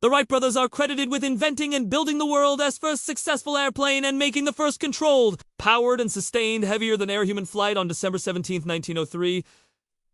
The Wright brothers are credited with inventing and building the world's first successful airplane and making the first controlled, powered, and sustained heavier-than-air human flight on December 17, 1903.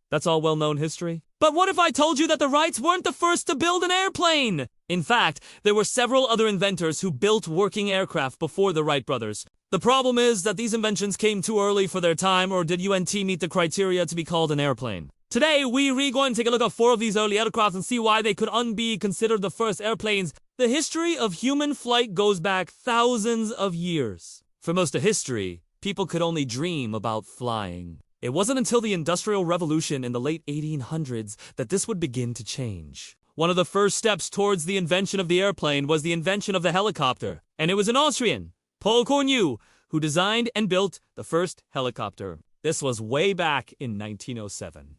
That's all well-known history. But what if I told you that the Wrights weren't the first to build an airplane? In fact, there were several other inventors who built working aircraft before the Wright brothers. The problem is that these inventions came too early for their time, or did UNT meet the criteria to be called an airplane? Today, we're going to take a look at 4 of these early aircraft and see why they could be considered the first airplanes. The history of human flight goes back thousands of years. For most of history, people could only dream about flying. It wasn't until the Industrial Revolution in the late 1800s that this would begin to change. One of the first steps towards the invention of the airplane was the invention of the helicopter, and it was an Austrian, Paul Cornu, who designed and built the first helicopter. This was way back in 1907.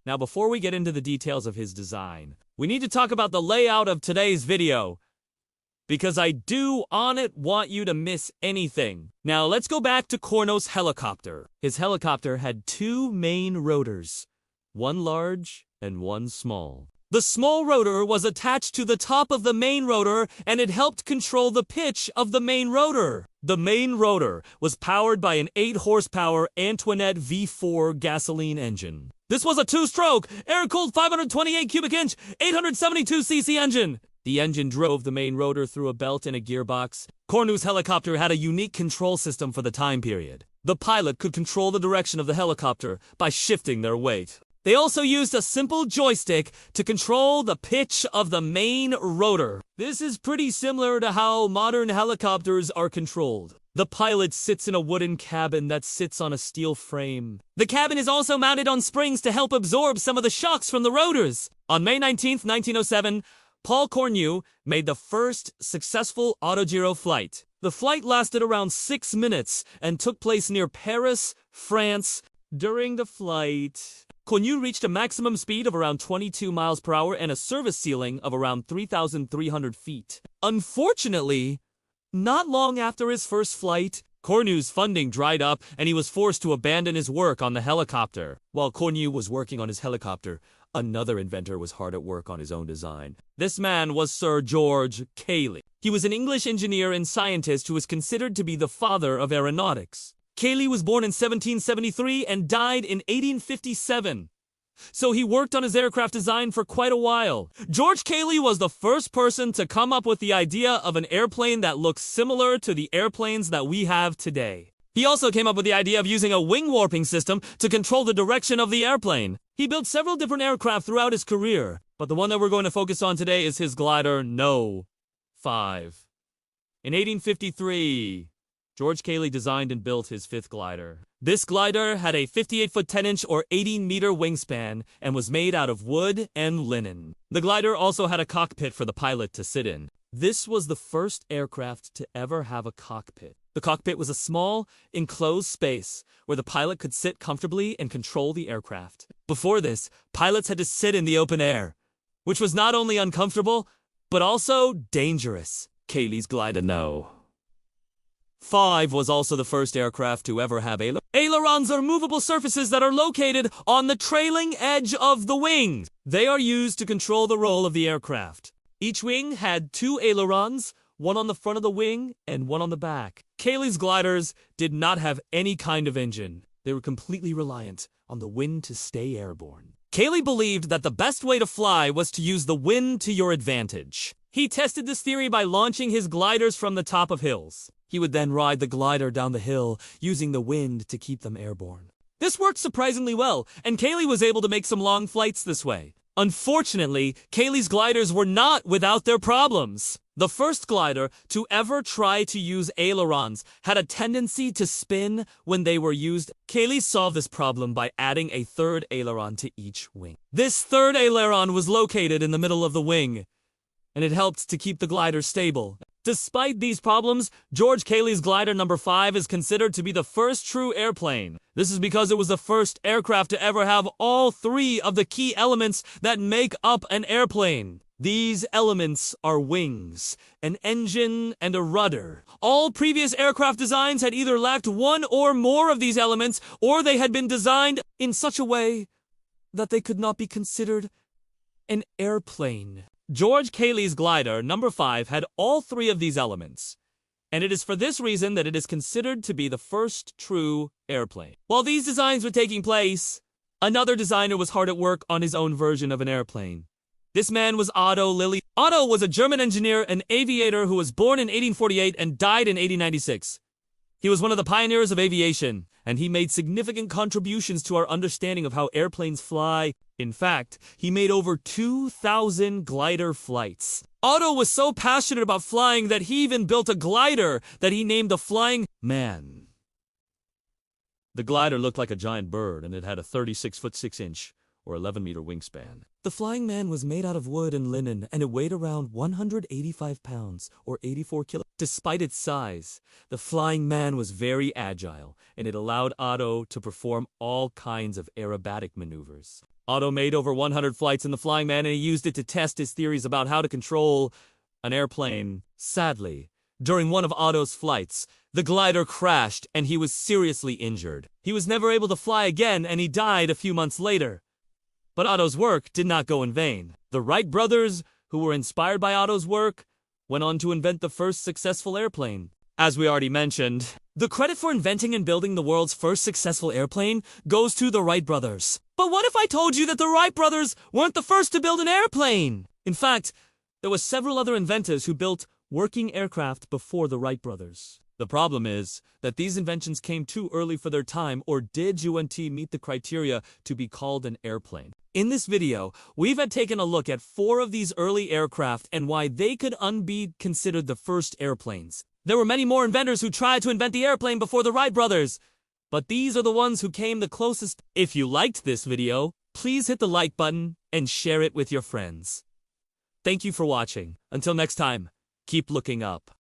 Now, before we get into the details of his design, we need to talk about the layout of today's video, because I do on it want you to miss anything. Now, let's go back to Cornu's helicopter. His helicopter had 2 main rotors, one large and one small. The small rotor was attached to the top of the main rotor, and it helped control the pitch of the main rotor. The main rotor was powered by an 8-horsepower Antoinette V4 gasoline engine. This was a 2-stroke, air-cooled 528 cubic inch, 872cc engine. The engine drove the main rotor through a belt and a gearbox. Cornu's helicopter had a unique control system for the time period. The pilot could control the direction of the helicopter by shifting their weight. They also used a simple joystick to control the pitch of the main rotor. This is pretty similar to how modern helicopters are controlled. The pilot sits in a wooden cabin that sits on a steel frame. The cabin is also mounted on springs to help absorb some of the shocks from the rotors. On May 19, 1907, Paul Cornu made the first successful autogyro flight. The flight lasted around 6 minutes and took place near Paris, France. During the flight, Cornu reached a maximum speed of around 22 miles per hour and a service ceiling of around 3,300 feet. Unfortunately, not long after his first flight, Cornu's funding dried up and he was forced to abandon his work on the helicopter. While Cornu was working on his helicopter, another inventor was hard at work on his own design. This man was Sir George Cayley. He was an English engineer and scientist who was considered to be the father of aeronautics. Cayley was born in 1773 and died in 1857. So he worked on his aircraft design for quite a while. George Cayley was the first person to come up with the idea of an airplane that looks similar to the airplanes that we have today. He also came up with the idea of using a wing warping system to control the direction of the airplane. He built several different aircraft throughout his career, but the one that we're going to focus on today is his glider No. 5. In 1853, George Cayley designed and built his 5th glider. This glider had a 58-foot 10-inch or 18-meter wingspan and was made out of wood and linen. The glider also had a cockpit for the pilot to sit in. This was the first aircraft to ever have a cockpit. The cockpit was a small, enclosed space where the pilot could sit comfortably and control the aircraft. Before this, pilots had to sit in the open air, which was not only uncomfortable, but also dangerous. Cayley's glider No. 5 was also the first aircraft to ever have ailerons. Ailerons are movable surfaces that are located on the trailing edge of the wing. They are used to control the roll of the aircraft. Each wing had 2 ailerons, one on the front of the wing and one on the back. Cayley's gliders did not have any kind of engine. They were completely reliant on the wind to stay airborne. Cayley believed that the best way to fly was to use the wind to your advantage. He tested this theory by launching his gliders from the top of hills. He would then ride the glider down the hill, using the wind to keep them airborne. This worked surprisingly well, and Cayley was able to make some long flights this way. Unfortunately, Cayley's gliders were not without their problems. The first glider to ever try to use ailerons had a tendency to spin when they were used. Cayley solved this problem by adding a 3rd aileron to each wing. This 3rd aileron was located in the middle of the wing, and it helped to keep the glider stable. Despite these problems, George Cayley's glider No. 5 is considered to be the first true airplane. This is because it was the first aircraft to ever have all 3 of the key elements that make up an airplane. These elements are wings, an engine, and a rudder. All previous aircraft designs had either lacked one or more of these elements, or they had been designed in such a way that they could not be considered an airplane. George Cayley's glider, number 5, had all 3 of these elements, and it is for this reason that it is considered to be the first true airplane. While these designs were taking place, another designer was hard at work on his own version of an airplane. This man was Otto Lilly. Otto was a German engineer and aviator who was born in 1848 and died in 1896. He was one of the pioneers of aviation, and he made significant contributions to our understanding of how airplanes fly. In fact, he made over 2,000 glider flights. Otto was so passionate about flying that he even built a glider that he named the Flying Man. The glider looked like a giant bird, and it had a 36-foot 6-inch or 11-meter wingspan. The Flying Man was made out of wood and linen, and it weighed around 185 pounds, or 84 kilos. Despite its size, the Flying Man was very agile, and it allowed Otto to perform all kinds of aerobatic maneuvers. Otto made over 100 flights in the Flying Man, and he used it to test his theories about how to control an airplane. Sadly, during one of Otto's flights, the glider crashed, and he was seriously injured. He was never able to fly again, and he died a few months later. But Otto's work did not go in vain. The Wright brothers, who were inspired by Otto's work, went on to invent the first successful airplane. As we already mentioned, the credit for inventing and building the world's first successful airplane goes to the Wright brothers. But what if I told you that the Wright brothers weren't the first to build an airplane? In fact, there were several other inventors who built working aircraft before the Wright brothers. The problem is that these inventions came too early for their time, or did UNT meet the criteria to be called an airplane? In this video, we've taken a look at 4 of these early aircraft and why they could be considered the first airplanes. There were many more inventors who tried to invent the airplane before the Wright brothers, but these are the ones who came the closest. If you liked this video, please hit the like button and share it with your friends. Thank you for watching. Until next time, keep looking up.